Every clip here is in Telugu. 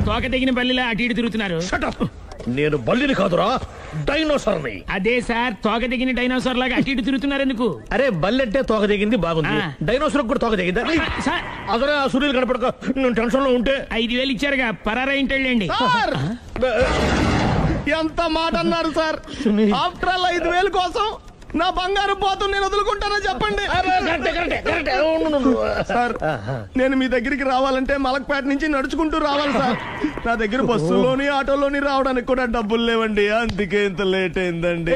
తోక తెగిన బల్లిలా అటు ఇటు తిరుగుతున్నారు. నేను బల్లిని కాదురా, డైనోసార్ని. అదే సార్, తోక తెగిన డైనోసార్ లాగా అటు ఇటు తిరుగుతున్నారు ఎందుకు? అరే బల్లెట్టే తోక తెగింది బాగుంది, డైనోసార్ కూడా తోక తెగిందా? అదరే ఆ సూర్యులు కనపడక నేను టెన్షన్ లో ఉంటే 5,000 ఇచ్చారుగా, పరారా ఇంటండి. ఎంత మాట అన్నారు సార్? ఆఫ్టర్ ఆల్ 5,000 కోసం నా బంగారు పోతు నేను వదులుకుంటానో చెప్పండి సార్. నేను మీ దగ్గరికి రావాలంటే మలక్పేట నుంచి నడుచుకుంటూ రావాలి సార్. నా దగ్గర బస్సులోని ఆటోలోని రావడానికి కూడా డబ్బులు లేవండి, అందుకే ఇంత లేట్ అయిందండి.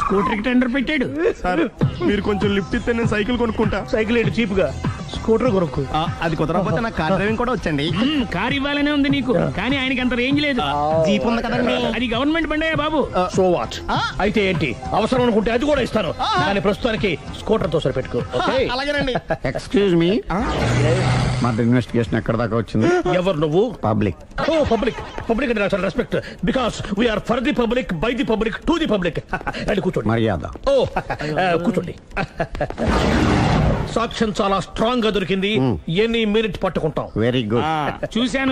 స్కూటర్ కి టెండర్ పెట్టాడు సార్. మీరు కొంచెం లిఫ్ట్ ఇస్తే నేను సైకిల్ కొనుక్కుంటా. సైకిల్ ఏంటి చీప్ గా, స్కూటర్ కొనుక్కు. అది కుదరకపోతే నాకు కార్ డ్రైవింగ్ కూడా వచ్చండి. కార్ ఇవ్వాలనే ఉంది నీకు, కానీ ఆయనకి అంత రేంజ్ లేదు. జీప్ ఉంది కదండి. అది గవర్నమెంట్ బండే బాబు. So what? అయితే ఏంటి, అవసరం అనుకుంటే అది కూడా ఇస్తాను, కానీ ప్రస్తుతానికి స్కూటర్ తో సరిపెట్టుకో. అలాగేనండి. ఎక్స్క్యూజ్ మీ, మన ఇన్వెస్టిగేషన్ ఎక్కడ దాకా వచ్చింది? ఎవరు నువ్వు? పబ్లిక్. ఓ పబ్లిక్. పబ్లిక్ అంటే నాకు respect, because we are for the public, by the public, to the public. అది కూర్చోండి. మర్యాద. ఓ కూర్చోండి. సాక్ష్యం చాలా స్ట్రాంగ్ గా దొరికింది, ఎన్ని మినిట్ పట్టుకుంటాం. Very good.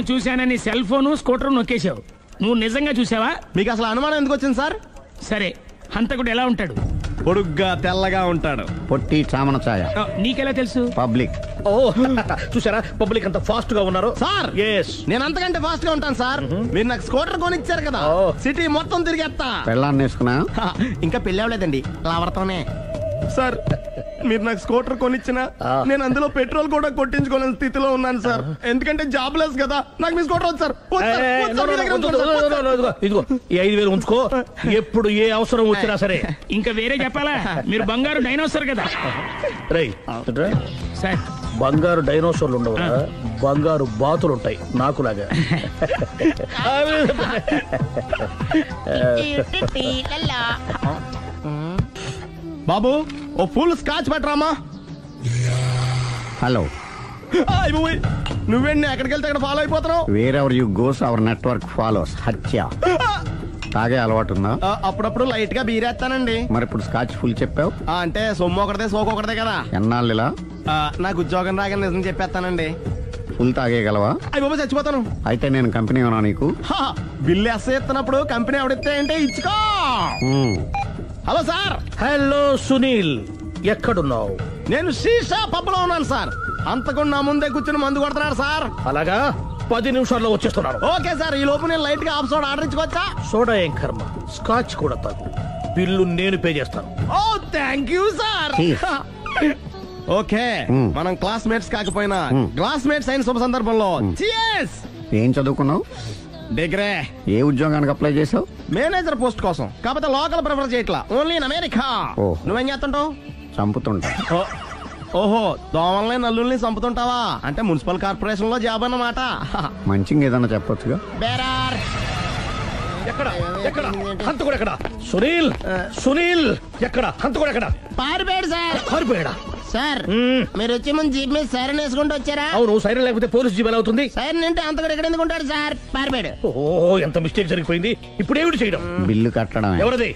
చూశానని సెల్ ఫోన్ స్కూటర్ నొక్కేశావు. నువ్వు నిజంగా చూసావా? మీకు అసలు అనుమానం ఎందుకు వచ్చింది సార్? సరే, హంతకుడు ఎలా ఉంటాడు? పొడుగ్గా తెల్లగా ఉంటాడు. పొట్టి చామన ఛాయ. నీకెలా తెలుసు? పబ్లిక్. ఓ చూసారా పబ్లిక్ అంత ఫాస్ట్ గా ఉన్నారు సార్. నేను అంతకంటే ఫాస్ట్ గా ఉంటాను సార్. మీరు నాకు స్కూటర్ కొనిచ్చారు కదా, సిటీ మొత్తం తిరిగేస్తా. పెళ్ళాన్ని వేసుకున్నా? ఇంకా పెళ్లి అవ్వలేదండి, లావడతానే. సార్ మీరు నాకు స్కూటర్ కొనిచ్చిన నేను అందులో పెట్రోల్ కూడా కొట్టించుకోలేని స్థితిలో ఉన్నాను సార్. ఎందుకంటే జాబ్ లెస్ కదా, నాకు మీ స్కూటర్ వద్దు సార్. ఇదిగో ఈ 5,000 ఉంచుకో, ఎప్పుడు ఏ అవసరం వచ్చినా సరే. ఇంకా వేరే చెప్పాలా? మీరు బంగారు డైనోసార్ కదా. రై సార్, బంగారు డైనోసార్లు ఉండవు, బంగారు బాతులు ఉంటాయి నాకులాగా. బాబు ఓ ఫుల్ స్కాచ్ పట్టరామా. హలో. నువ్వేండి ఎక్కడికి వెళ్తే అక్కడ ఫాలో అయిపోతున్నావు? Wherever you goes our network follows. హత్య. తాగే అలవాటు ఉందా? అప్పుడప్పుడు లైట్ గా బీరేస్తానండి. మరి ఇప్పుడు స్కాచ్ ఫుల్ చెప్పావు అంటే సొమ్ము ఒకటిదే సోకు ఒకటిదే కదా. ఎన్నాళ్ళు ఇలా? నాకు ఉద్యోగం రాగా నిజం చెప్పేస్తానండి. ఫుల్ తాగేయగలవా? అయ్యి బాబు చచ్చిపోతాను. అయితే నేను కంపెనీ ఉన్నా నీకు? బిల్లు ఎస్ఐ ఇస్తున్నప్పుడు కంపెనీ ఎవడిస్తే అంటే ఇచ్చుకో. Hello sir. హలో సునీల్, ఎక్కడున్నావు? నేను శీషా పబ్ లో ఉన్నాను సార్. అంతకుండా నా ముందే కూర్చుని మందు కొడుతున్నాడు సార్. అలాగా, 10 నిమిషాల్లో వచ్చేస్తున్నాను. Okay sir. ఈ లోపు నేను లైట్ గా హాఫ్ సోడా ఆర్డర్ ఇచ్చుకోవచ్చా? సోడా ఏం కర్మ, స్కాచ్ కూడా తాగు, బిల్లు నేను పే చేస్తాను. ఓ థ్యాంక్ యూ సార్. ఓకే, మనం క్లాస్మేట్స్ కాకపోయినా క్లాస్మేట్స్ అయిన శుభ సందర్భంలో చియర్స్. ఏం చదువుకున్నావు? డిగ్రీ. ఏ ఉద్యోగానికి అప్లై చేసావు? మేనేజర్ పోస్ట్ కోసం. కాకపోతే లోకల్ ప్రిఫర్ చేయట్లా, ఓన్లీ ఇన్ అమెరికా. నువ్వేం చేస్తుంటావు? చంపుతుంటా. ఓహో, దోమల్ని నల్లుల్ని చంపుతుంటావా? అంటే మున్సిపల్ కార్పొరేషన్ లో జాబ్ అన్నమాట. మంచిగా ఏదన్నా చెప్పొచ్చుగా. బేరార్. ఎక్కడ ఎక్కడ హంతకుడు ఎక్కడ? సునీల్, సునీల్ ఎక్కడ? హంతకుడు ఎక్కడ? పారిపోయాడు సార్. పారిపోయాడా? సార్ మీరు వచ్చే ముందు జీప్ మీద సైరన్ వేసుకుంటూ వచ్చారా? అవును, సైరన్ లేకపోతే పోలీస్ జీప్ ఎలా అవుతుంది? సైరన్ అంటే అంతకుడు ఎక్కడ ఎందుకు ఉంటాడు సార్? పారిపోయాడు. ఓ ఎంత మిస్టేక్ జరిగిపోయింది. ఇప్పుడు ఏమిటి చేయడం? బిల్లు కట్టడం. ఎవరది?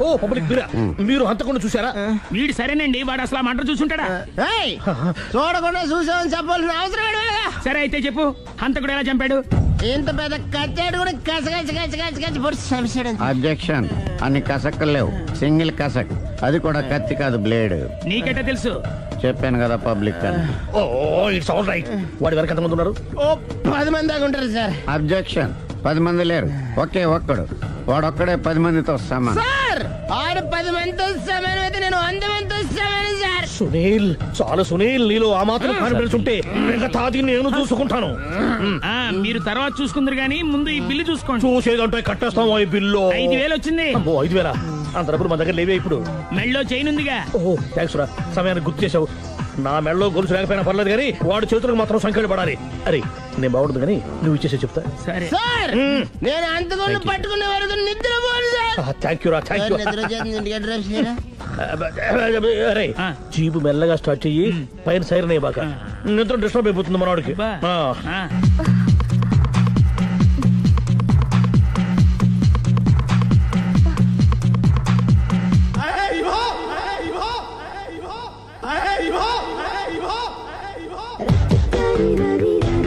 ఓ పబ్లిక్ బిరా. మీరు హంతకుండా చూసారా? వీడు సరేనండి, వాడు అసలు మంట చూసుంటాడా? చూడకుండా చూసామని చెప్పాల్సిన అవసరం. సరే అయితే చెప్పు, హంతకుడు ఎలా చంపాడు? ఇంత పెద్ద కచ్చాడు కూడా కసగచ్చి. అబ్జెక్షన్. అన్ని కసక్కలు లేవు, సింగిల్ కసక్, అది కూడా కత్తి కాదు బ్లేడ్. నీకెట్టా తెలుసు? చెప్పాను కదా పబ్లిక్ అని. Oh it's all right. వాడి వరకు ఎంతమంది ఉన్నారు? ఓ 10 మంది దాకా ఉంటారు సార్. అబ్జెక్షన్. 10 మంది లేరు, ఒకే ఒక్కడు. వాడొక్కడే 10 మందితో సమానం. సార్ ఆడు 10 మందితో సమానం అయితే నేను 100 మందితో సమానం సార్. సునీల్, చాలు సునీల్, నీలో ఆ మాత్రం కాన్ఫిడెన్స్ ఉంటే మిగతాది నేను చూసుకుంటాను. మీరు తర్వాత చూసుకుందరు గానీ ముందు ఈ బిల్లు చూసుకోండి. చూసేదంటే కట్టేస్తాము. ఈ బిల్లు 5,000 వచ్చింది. 5,000 అంత డబ్బులు మన దగ్గర లేవే ఇప్పుడు. మెళ్ళో చైన్ ఉందిగా. ఓహో థ్యాంక్స్ రా, సమయానికి గుర్తు చేసావు. నా మెళ్ళలో గొలుసు లేకపోయినా పర్లేదు కానీ వాడి చేతులకు మాత్రం సంఖ్యలు పడాలి. అరే నేను బాగుంటుంది కానీ నువ్వు ఇచ్చేసే చెప్తా. సరే సార్, నేను అంతకుండా పట్టుకునే వరకు నిద్రపోను సార్. థ్యాంక్ యూ రా, థ్యాంక్ యూ. అరే జీపు మెల్లగా స్టార్ట్ చెయ్యి, పైన సైరన్ అయ్యి బాగా నిద్ర డిస్టర్బ్ అయిపోతుంది మనవాడికి. Da da da da da.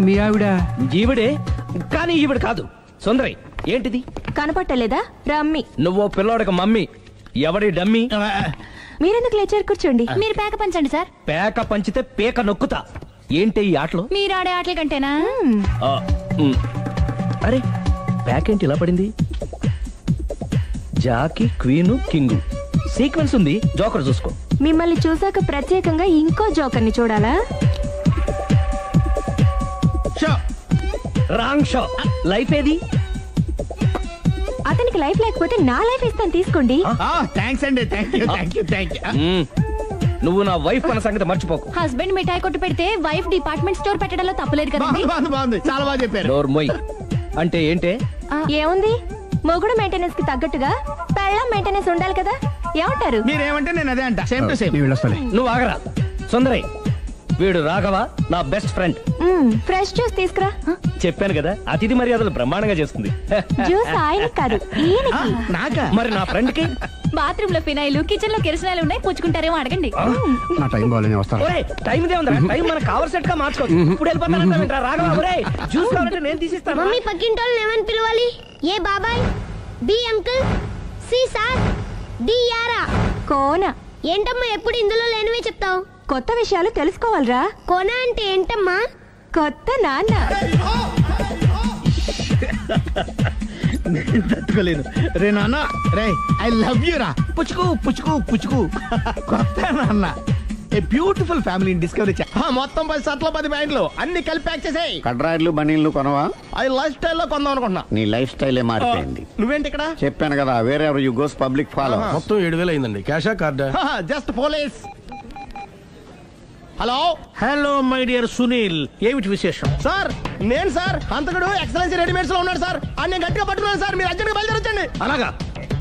మీ ఆవిడ ఈవిడే, కానీ ఈవిడ కాదు. సుందరి, ఏంటిది కనపట్టలేదా? రమ్మి. నువ్వు పిల్లోడక మమ్మీ. ఎవడి డమ్మీ? మీరెందుకు లేచారు? కూర్చోండి. మీరు పేక పంచండి సార్. పేక పంచితే పేక నొక్కుతా. ఏంటి ఈ ఆటలు? మీరు ఆడే ఆటల కంటేనా? అరే పేక ఏంటి ఇలా పడింది? జాకి, క్వీను, కింగు సీక్వెన్స్ ఉంది. జోకర్ చూసుకో. మిమ్మల్ని చూసాక ప్రత్యేకంగా ఇంకో జోకర్ని చూడాలా? Wrong show. లైఫ్ ఏది? అతనికి లైఫ్ లేకపోతే నా లైఫ్ ఇస్తాను, తీసుకోండి. థ్యాంక్స్ అండి. Thank you. నువ్వు నా వైఫ్ అన్న సంగతి మర్చిపోకు. హస్బెండ్ మిఠాయి కొట్టు పెడితే వైఫ్ డిపార్ట్మెంట్ స్టోర్ పెట్టడంలో తప్పులేదు కదా? బాగుంది, చాలా బాగా చెప్పారు. డోర్ మొయ్. అంటే ఏంటే? ఏముంది, మొగుడు మెయింటెనెన్స్ కి తగ్గట్టుగా పెళ్ళం మెయింటెనెన్స్ ఉండాలి కదా. ఏమంటారు? మీరేమంటే నేను అదే అంట. Same to same. నువ్వు ఆగరా. సుందరై, వీడు రాఘవ, నా బెస్ట్ ఫ్రెండ్. ఫ్రెష్ జ్యూస్ తీసుకురా. చెప్పాను కదా, అతిథి మర్యాదలు బ్రహ్మాండంగా చేస్తుంది. జ్యూస్ ఆయనకి కాదు, ఈయనకి. నాకా? మరి నా ఫ్రెండ్ కి? బాత్రూమ్ లో ఫినాయిల్, కిచెన్ లో కిరసనాయిలు ఉన్నాయి, పుచ్చుకుంటారేమో అడగండి. నా టైం బాగాలేని వస్తాను. టైం ఇదే ఉందా? టైం మనకు కావలసినట్టు గా మార్చుకోవచ్చు. ఇప్పుడు వెళ్ళిపోతానంటా రాఘవ. ఒరేయ్, జ్యూస్ కావాలంటే నేను తీసిస్తాను. మమ్మీ పక్కింటోళ్ళని ఏమని పిలవాలి? ఏ బాబాయ్, B uncle, C sir, D యారా. కోన. ఏంటమ్మా ఎప్పుడు ఇందులో లేనివే చెప్తావు? కొత్త విషయాలు తెలుసుకోవాలరా. కోన అంటే ఏంటమ్మా? కొత్త నాన్న. తట్టుకోలేదు రే నాన్న. రే ఐ లవ్ యూ రా. పుచ్చుకు పుచ్చుకు పుచ్చుకు. కొత్త నాన్న. A beautiful family discovery. మొత్తం 10 షర్ట్లు 10 ప్యాంట్లు అన్ని కలిపి ప్యాక్ చేసేయ్. కడ్రాయిడ్లు బనీళ్లు కొనవా? అవి లైఫ్ స్టైల్లో కొందాం అనుకుంటున్నా. నీ లైఫ్ స్టైలే మారిపోయింది. నువ్వేంటి ఇక్కడ? చెప్పాను కదా, వేరే ఎవరు యు గోస్ పబ్లిక్ ఫాలో. మొత్తం 7,000 అయిందండి. క్యాషా కార్డా? Just police. Hello hello my dear Sunil, ఏమిటి విశేషం? సార్, నేను సార్ హంతకుడు ఎక్సలెన్సీ రెడీమేడ్స్ లో ఉన్నాడు సార్. అని నేను గట్టిగా పట్టుకున్నాను సార్. మీరు అర్జెంట్గా బయలుదేరొచ్చండి. అలాగా,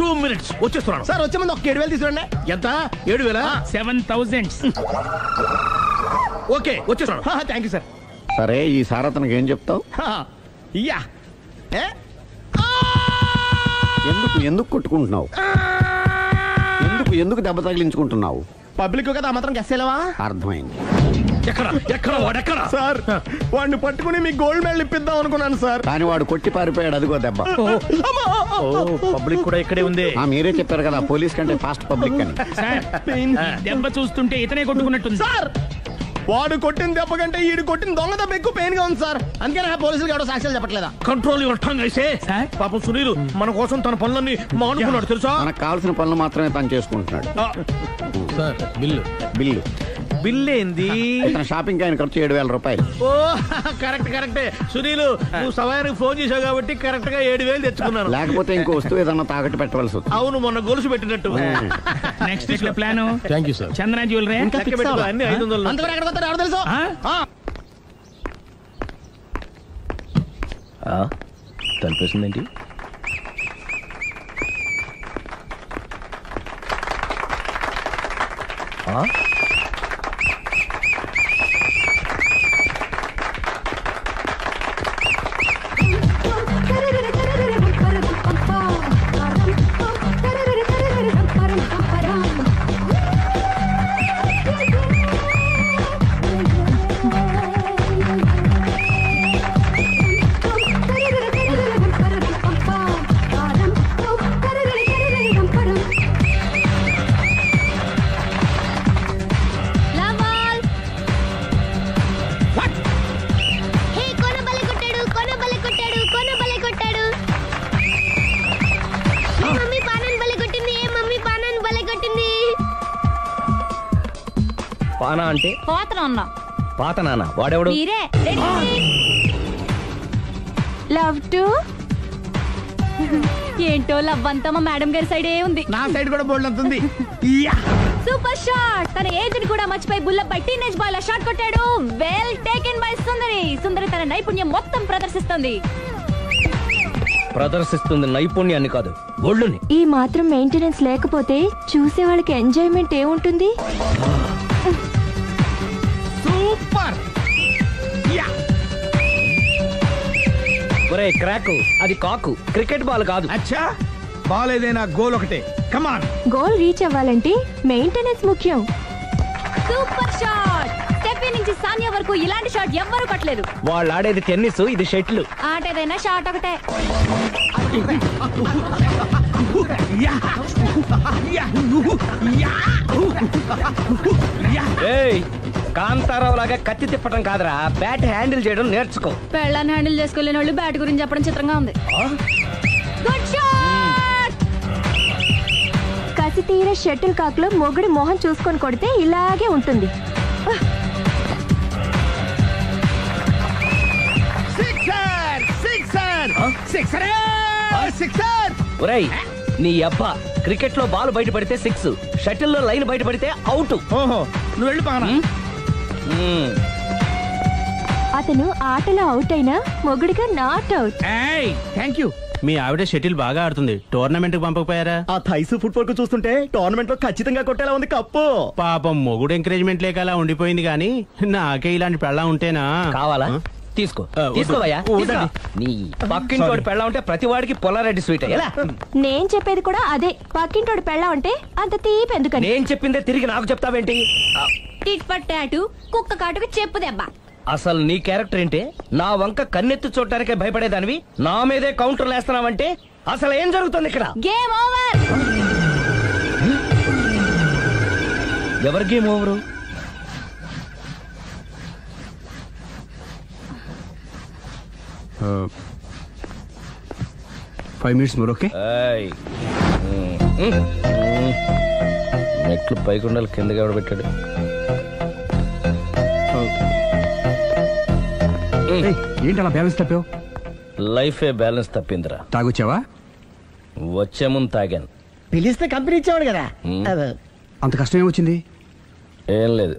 2 minutes వచ్చేస్తున్నాను. సార్ వచ్చే ముందు ఒక 7,000 తీసుకురండి. ఎంత? 7,000? 7,000. ఓకే, వచ్చేస్తున్నాను. Thank you sir. సరే, ఈ సారతనకి ఏం చెప్తావు? ఇయ్యా. ఎందుకు కొట్టుకుంటున్నావు? ఎందుకు దెబ్బ తగిలించుకుంటున్నావు? పబ్లిక్ కదా మాత్రం గెస్సేలేవా? అర్థమైంది. ఎక్కడ వాడెక్కడ? సార్, వాడిని పట్టుకుని మీ గోల్డ్ మెడల్ ఇప్పిద్దాం అనుకున్నాను సార్. కానీ వాడు కొట్టి పారిపోయాడు. అదిగో దెబ్బ. పబ్లిక్ కూడా ఇక్కడే ఉంది. మీరే చెప్పారు కదా, పోలీస్ కంటే ఫాస్ట్ పబ్లిక్ అని. సార్, దెబ్బ చూస్తుంటే ఇతనే కొట్టుకున్నట్టుంది. సార్, వాడు కొట్టిన దెబ్బ కంటే ఈడు కొట్టిన దొంగ దెబ్బ ఎక్కువ పెయిన్ గా ఉంది సార్. అందుకే నా పోలీసులు ఎవడో సాక్ష్యాలు చెప్పట్లేదా? కంట్రోల్ యువర్ టంగ్ అయితే. పాపం సునీల్ మన కోసం తన పనులన్నీ మానుకున్నాడు తెలుసా? మనకు కావాల్సిన పనులు మాత్రమే తను చేసుకుంటున్నాడు. సార్, బిల్లు బిల్ ఏంది? ఇతను షాపింగ్ ఆయన ఖర్చు 7,000 రూపాయలు. ఓ కరెక్టే. సునీల్, నువ్వు సమయానికి ఫోన్ చేసావు కాబట్టి కరెక్ట్ గా 7,000 తెచ్చుకున్నాను. లేకపోతే ఇంకో వస్తువు ఏదన్నా తాకట్టు పెట్టవలసి వస్తుంది. అవును, మొన్న గొలుసు పెట్టినట్టు. నెక్స్ట్ వీక్ లో plan. Thank you sir. Chandra jewellery. అన్ని 500. అంతవరకు ఎక్కడ పోతారు ఎవరు తెలుసు? తలిపేసిందేంటి? పానా అంటే పాత నాన్న. వాడెవడు? లవ్ టు ఏంటో లవ్ అంతా మా మేడం గారి సైడ్ ఉంది. నా సైడ్ కూడా బోల్డ్ అంతుంది. Super shot. తన ఏజ్ ని కూడా మర్చిపోయి బుల్లపై టీనేజ్ బాయ్ లా షాట్ కొట్టాడు. వెల్ టేకెన్ బై సుందరి తన నైపుణ్యం మొత్తం ప్రదర్శిస్తుంది నైపుణ్యాన్ని కాదు, ఒళ్ళుని. ఈ మాత్రం మెయింటెనెన్స్ లేకపోతే చూసే వాళ్ళకి ఎంజాయ్మెంట్ ఏముంటుంది? సూపర్. ఒరే క్రాకు, అది కాకు, క్రికెట్ బాల్ కాదు. అచ్చా, బాల్ ఏదైనా గోల్ ఒకటే. కమాన్. గోల్ రీచ్ అవ్వాలంటే మెయింటెనెన్స్ ముఖ్యం. Super shot. స్టెఫీ నుంచి సానియా వరకు ఇలాంటి షాట్ ఎవ్వరూ కొట్టలేదు. వాళ్ళు ఆడేది టెన్నిస్, ఇది షటిల్. ఆట ఏదైనా షాట్ ఒకటే. కాంతారావు లాగా కత్తి తిప్పటం కాదురా, బ్యాట్ హ్యాండిల్ చేయడం నేర్చుకో. పెళ్ళాన్ని హ్యాండిల్ చేసుకోలేని వాళ్ళు బ్యాట్ గురించి చెప్పడం చిత్రంగా ఉంది. Good shot. కసి తీర షటిల్ కాక్ లో మొగుడి మొహం చూసుకొని కొడితే ఇలాగే ఉంటుంది. ఒరేయ్, నీ అబ్బా క్రికెట్ లో బాల్ బయట పడితే 6, షటిల్ లో లైన్ బయట పడితే అవుట్. ఓహో, నువ్వు వెళ్ళి పానా. అతను ఆటలో అవుట్ అయినా మొగుడిగా నాట్ అవుట్. Thank you. మీ ఆవిడ షటిల్ బాగా ఆడుతుంది, టోర్నమెంట్ కి పంపకపోయారా? ఆ థైస్ ఫుట్బాల్ కు చూస్తుంటే టోర్నమెంట్ లో ఖచ్చితంగా కొట్టేలా ఉంది కప్పు. పాపం మొగుడు ఎంకరేజ్మెంట్ లేక అలా ఉండిపోయింది గానీ నాకే ఇలాంటి పెళ్ళా ఉంటేనా. కావాలా? తీసుకో, తీసుకోవయ్యా. నీ పక్కింటోడి పెళ్ళ ఉంటే ప్రతి వాడికి పొలారెడ్డి స్వీట్. ఎలా? నేను చెప్పేది కూడా అదే. పక్కింటోడు పెళ్ళా ఉంటే అంత తీపి ఎందుకని. నేను చెప్పిందే తిరిగి నాకు చెప్తావేంటి? టిట్ పట్ టాటు, కుక్క కాటుకు చెప్పు దెబ్బ. అసలు నీ క్యారెక్టర్ ఏంటి? నా వంక కన్నెత్తి చూడటానికే భయపడేదానివి నా మీదే కౌంటర్లు వేస్తున్నావంటే అసలు ఏం జరుగుతుంది ఇక్కడ? Game over. ఎవరి game over? Uh, 5 minutes more, okay? మెట్లు పైకుండలు కిందకి ఎవడ పెట్టాడు? ఏంటి అలా బ్యాలెన్స్ తప్పావు? లైఫే బ్యాలెన్స్ తప్పిందిరా. తాగొచ్చావా? వచ్చే ముందు తాగాను. పిలిస్తే కంపెనీ ఇచ్చేవాడు కదా. అంత కష్టం ఏమొచ్చింది? ఏం లేదు,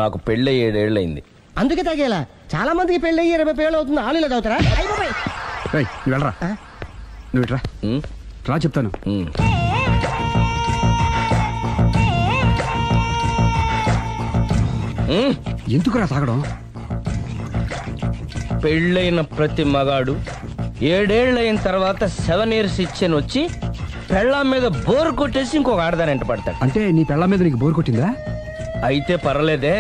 నాకు పెళ్ళి 7 ఏళ్ళయింది. అందుకే తాగేలా. చాలా మందికి పెళ్ళి 20 ఏళ్ళు అవుతుంది. ఆలు ఇలా తాగుతారా? నువ్వు వెళ్ళరా, నువ్వు ఇట్రా రా చెప్తాను. ఎందుకురా తాగడం? పెళ్ళైన ప్రతి మగాడు 7 ఏళ్ళైన తర్వాత 7 years ఇచ్చాను వచ్చి పెళ్ళాం మీద బోర్ కొట్టేసి ఇంకొక ఆడదానంట పడతాడు. అంటే నీ పెళ్ళాం మీద నీకు బోర్ కొట్టిందా? అయితే పర్లేదే,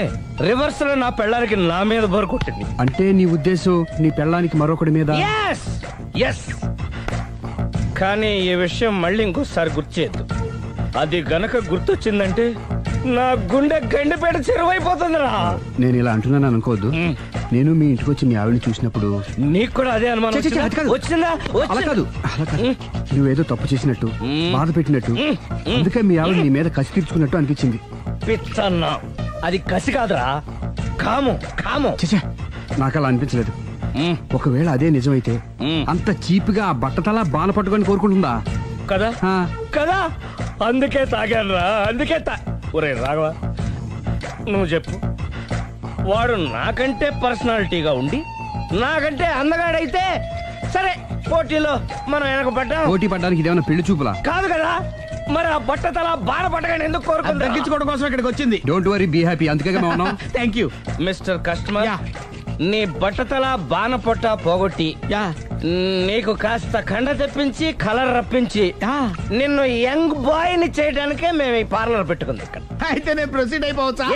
రివర్స్ లో నా పెళ్ళానికి నా మీద బోర్ కొట్టింది. అంటే నీ ఉద్దేశం నీ పెళ్ళానికి మరొకటి మీద? కానీ ఈ విషయం మళ్ళీ ఇంకోసారి గుర్తు చేయద్దు. అది గనక గుర్తొచ్చిందంటే నా గుండె గండిపేట చెరువైపోతుందిరా. నేను ఇలా అంటున్నాను అనుకోవద్దు. నేను మీ ఇంటికి వచ్చి మీ ఆవిడని చూసినప్పుడు నీకు కూడా అదే అనుమానం వచ్చిందా? అలా కాదు, నువ్వేదో తప్పు చేసినట్టు, బాధ పెట్టినట్టు, అందుకే మీ ఆవిడ నీ మీద కసి తీర్చుకున్నట్టు అనిపించింది. పిచ్చన్నా, అది కసి కాదురా, కాము. నాకు అలా అనిపించలేదు. ఒకవేళ అదే నిజమైతే అంత చీప్గా ఆ బట్టతల బాణ పట్టుకొని కోరుకుంటుందా? కదా కదా, అందుకే తాగాను రా, అందుకే ఒరే రాఘవ, నువ్వు చెప్పు, వాడు నాకంటే పర్సనాలిటీగా ఉండి నాకంటే అందగాడైతే సరే, పోటీలో మనం వెనక పడ్డాం. పోటీ పడ్డానికి ఇదేమన్నా పెళ్లి చూపులా? కాదు కదా, మరి ఆ బట్టతల బాణ పట్టగానే ఎందుకు కోరుకుంది? తగ్గించుకోవడం కోసం ఇక్కడికి వచ్చింది. Don't worry, be happy. అందుకే మేము ఉన్నాం. Thank you mister customer. నీ బట్టతల బాణ పొట్ట పోగొట్టి నీకు కాస్త కండ తెప్పించి కలర్ రప్పించి నిన్ను యంగ్ బాయ్ ని చేయడానికే మేము ఈ పార్లర్ పెట్టుకుంది ఇక్కడ. అయితే నేను ప్రొసీడ్ అయిపోవచ్చా?